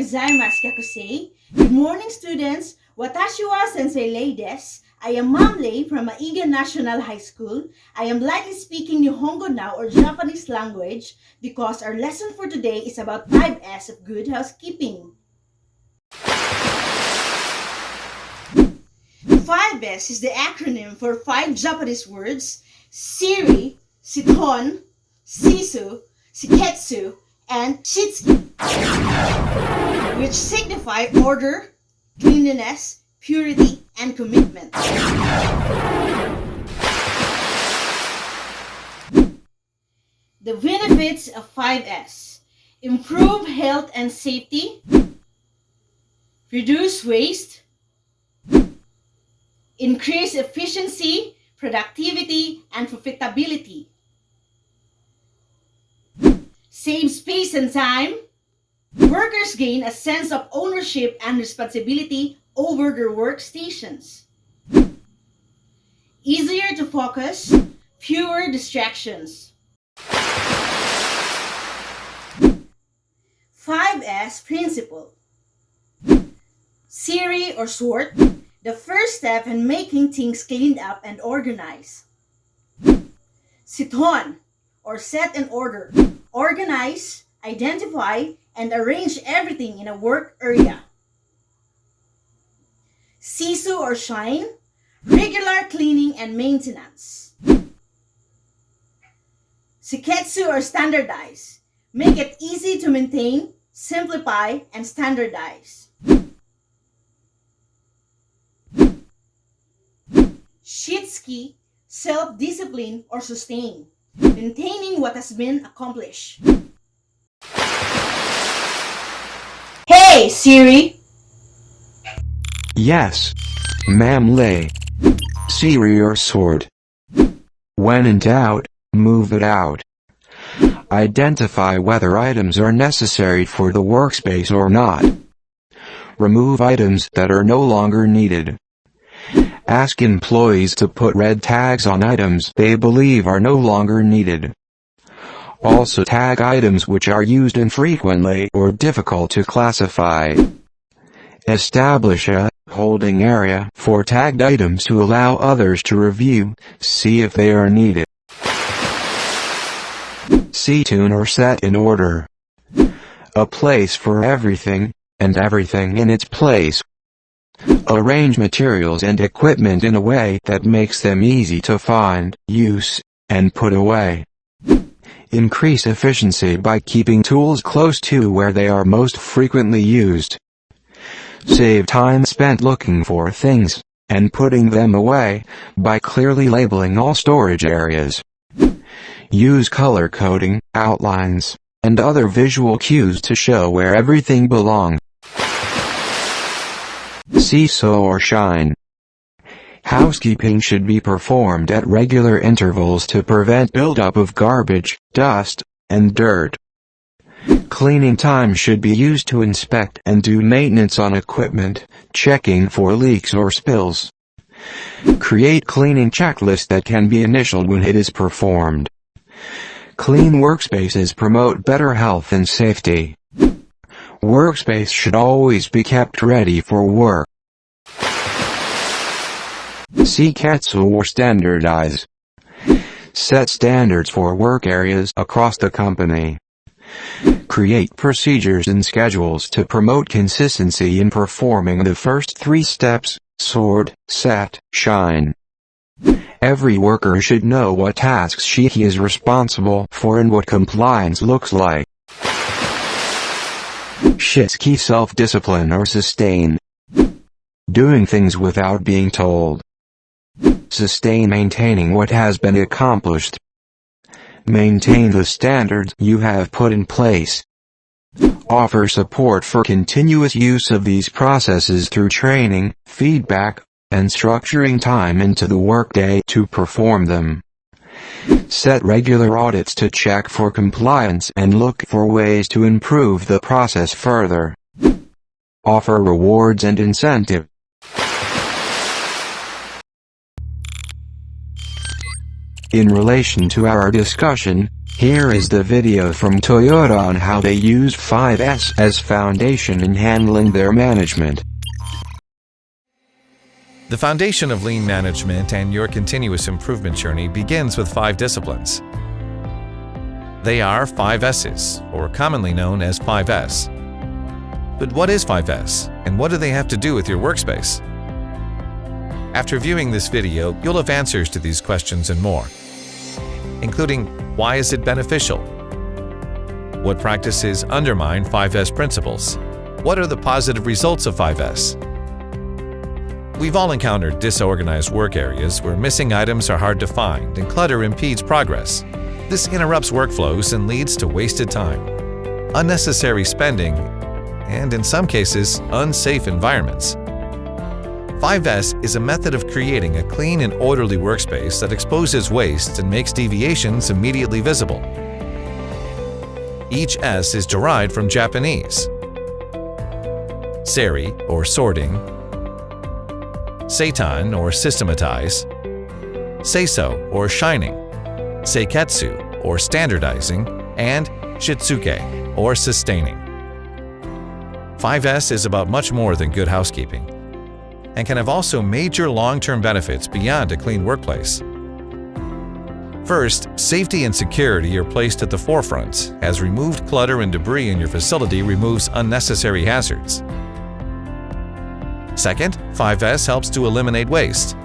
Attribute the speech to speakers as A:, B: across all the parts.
A: gozaimasu, Kakusei. Good morning, students. Watashi wa Sensei Lei desu. I am Ma'am Lei from Aiga National High School. I am lightly speaking Nihongo now, or Japanese language, because our lesson for today is about 5S of good housekeeping. 5S is the acronym for 5 Japanese words: Siri, Siton, Sisu, Shiketsu, and Shitsuki, which signify order, cleanliness, purity, and commitment. The benefits of 5S: improve health and safety, reduce waste, increase efficiency, productivity, and profitability, save space and time. Workers gain a sense of ownership and responsibility over their workstations. Easier to focus, fewer distractions. 5S principle. Siri or sort, the first step in making things cleaned up and organized. Siton, or set in order, organize, identify, and arrange everything in a work area. Sisu or shine, regular cleaning and maintenance. Shiketsu or standardize, make it easy to maintain, simplify, and standardize. Shitsuki, self-discipline or sustain, maintaining what has been accomplished. Hey, Siri!
B: Yes, Ma'am Lei. Siri or sword. When in doubt, move it out. Identify whether items are necessary for the workspace or not. Remove items that are no longer needed. Ask employees to put red tags on items they believe are no longer needed. Also tag items which are used infrequently or difficult to classify. Establish a holding area for tagged items to allow others to review, see if they are needed. Tune or set in order. A place for everything, and everything in its place. Arrange materials and equipment in a way that makes them easy to find, use, and put away. Increase efficiency by keeping tools close to where they are most frequently used. Save time spent looking for things, and putting them away, by clearly labeling all storage areas. Use color coding, outlines, and other visual cues to show where everything belongs. Sisu or shine. Housekeeping should be performed at regular intervals to prevent buildup of garbage, dust, and dirt. Cleaning time should be used to inspect and do maintenance on equipment, checking for leaks or spills. Create cleaning checklists that can be initialed when it is performed. Clean workspaces promote better health and safety. Workspace should always be kept ready for work. Shiketsu or standardize. Set standards for work areas across the company. Create procedures and schedules to promote consistency in performing the first 3 steps: sort, set, shine. Every worker should know what tasks he is responsible for and what compliance looks like. Shitsuki, self-discipline or sustain. Doing things without being told. Sustain, maintaining what has been accomplished. Maintain the standards you have put in place. Offer support for continuous use of these processes through training, feedback, and structuring time into the workday to perform them. Set regular audits to check for compliance and look for ways to improve the process further. Offer rewards and incentive. In relation to our discussion, here is the video from Toyota on how they use 5S as foundation in handling their management.
C: The foundation of lean management and your continuous improvement journey begins with 5 disciplines. They are 5 S's, or commonly known as 5S. But what is 5S, and what do they have to do with your workspace? After viewing this video, you'll have answers to these questions and more, including why is it beneficial? What practices undermine 5S principles? What are the positive results of 5S? We've all encountered disorganized work areas where missing items are hard to find and clutter impedes progress. This interrupts workflows and leads to wasted time, unnecessary spending, and in some cases, unsafe environments. 5S is a method of creating a clean and orderly workspace that exposes waste and makes deviations immediately visible. Each S is derived from Japanese: seri, or sorting; seitan, or systematize; seiso, or shining; seiketsu, or standardizing; and shitsuke, or sustaining. 5S is about much more than good housekeeping, and can have also major long-term benefits beyond a clean workplace. First, safety and security are placed at the forefront, as removed clutter and debris in your facility removes unnecessary hazards. Second, 5S helps to eliminate waste.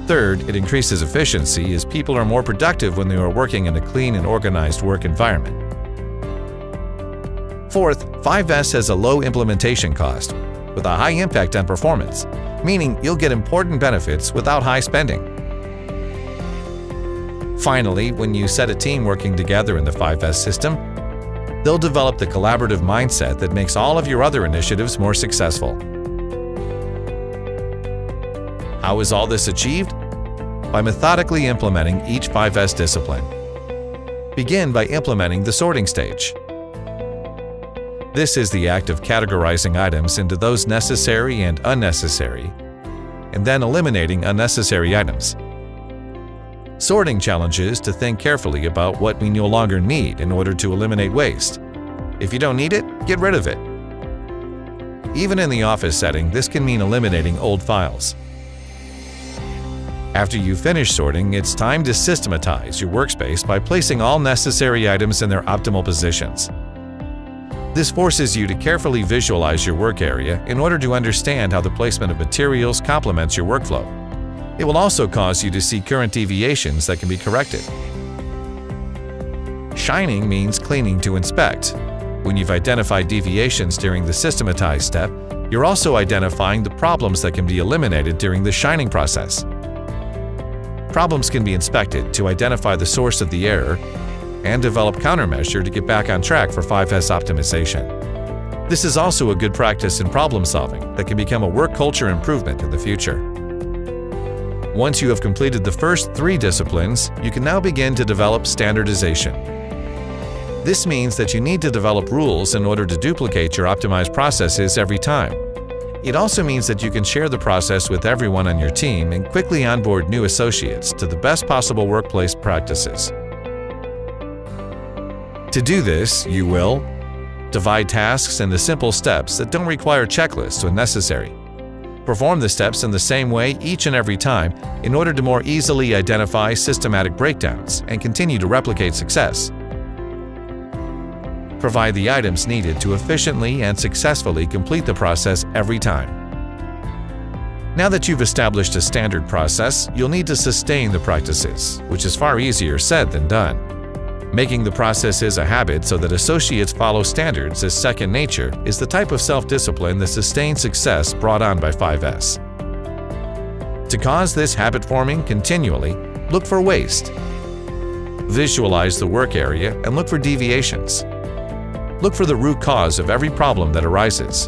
C: Third, it increases efficiency as people are more productive when they are working in a clean and organized work environment. Fourth, 5S has a low implementation cost, with a high impact on performance, meaning you'll get important benefits without high spending. Finally, when you set a team working together in the 5S system, they'll develop the collaborative mindset that makes all of your other initiatives more successful. How is all this achieved? By methodically implementing each 5S discipline. Begin by implementing the sorting stage. This is the act of categorizing items into those necessary and unnecessary, and then eliminating unnecessary items. Sorting challenges to think carefully about what we no longer need in order to eliminate waste. If you don't need it, get rid of it. Even in the office setting, this can mean eliminating old files. After you finish sorting, it's time to systematize your workspace by placing all necessary items in their optimal positions. This forces you to carefully visualize your work area in order to understand how the placement of materials complements your workflow. It will also cause you to see current deviations that can be corrected. Shining means cleaning to inspect. When you've identified deviations during the systematize step, you're also identifying the problems that can be eliminated during the shining process. Problems can be inspected to identify the source of the error and develop countermeasure to get back on track for 5S optimization. This is also a good practice in problem solving that can become a work culture improvement in the future. Once you have completed the first 3 disciplines, you can now begin to develop standardization. This means that you need to develop rules in order to duplicate your optimized processes every time. It also means that you can share the process with everyone on your team and quickly onboard new associates to the best possible workplace practices. To do this, you will divide tasks into simple steps that don't require checklists when necessary. Perform the steps in the same way each and every time in order to more easily identify systematic breakdowns and continue to replicate success. Provide the items needed to efficiently and successfully complete the process every time. Now that you've established a standard process, you'll need to sustain the practices, which is far easier said than done. Making the processes a habit so that associates follow standards as second nature is the type of self-discipline that sustains success brought on by 5S. To cause this habit forming continually, look for waste. Visualize the work area and look for deviations. Look for the root cause of every problem that arises.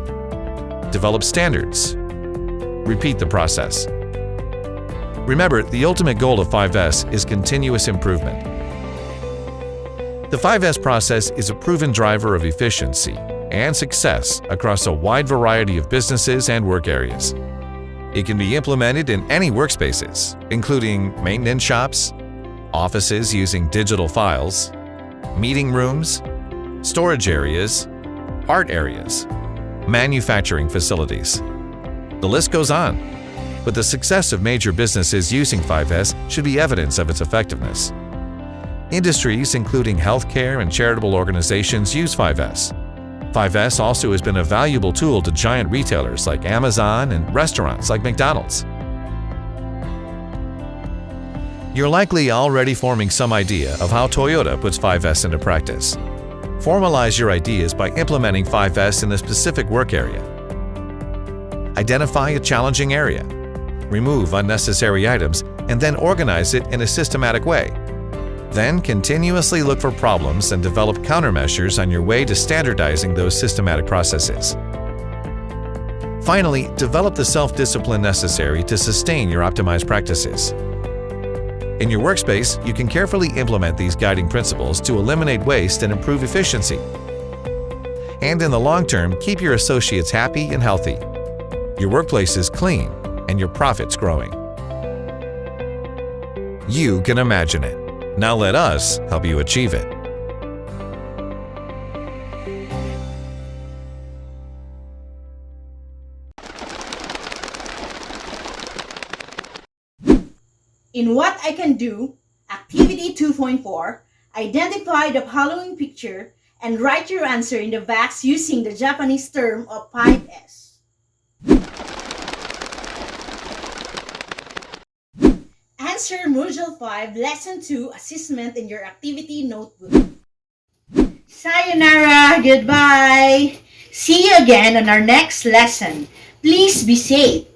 C: Develop standards. Repeat the process. Remember, the ultimate goal of 5S is continuous improvement. The 5S process is a proven driver of efficiency and success across a wide variety of businesses and work areas. It can be implemented in any workspaces, including maintenance shops, offices using digital files, meeting rooms, storage areas, art areas, manufacturing facilities. The list goes on, but the success of major businesses using 5S should be evidence of its effectiveness. Industries including healthcare and charitable organizations use 5S. 5S also has been a valuable tool to giant retailers like Amazon and restaurants like McDonald's. You're likely already forming some idea of how Toyota puts 5S into practice. Formalize your ideas by implementing 5S in a specific work area. Identify a challenging area, remove unnecessary items, and then organize it in a systematic way. Then continuously look for problems and develop countermeasures on your way to standardizing those systematic processes. Finally, develop the self-discipline necessary to sustain your optimized practices. In your workspace, you can carefully implement these guiding principles to eliminate waste and improve efficiency. And in the long term, keep your associates happy and healthy. Your workplace is clean and your profits growing. You can imagine it. Now let us help you achieve it.
A: In What I Can Do, Activity 2.4, identify the following picture and write your answer in the box using the Japanese term of 5S. Answer Module 5, Lesson 2, Assessment in your activity notebook. Sayonara, goodbye. See you again on our next lesson. Please be safe.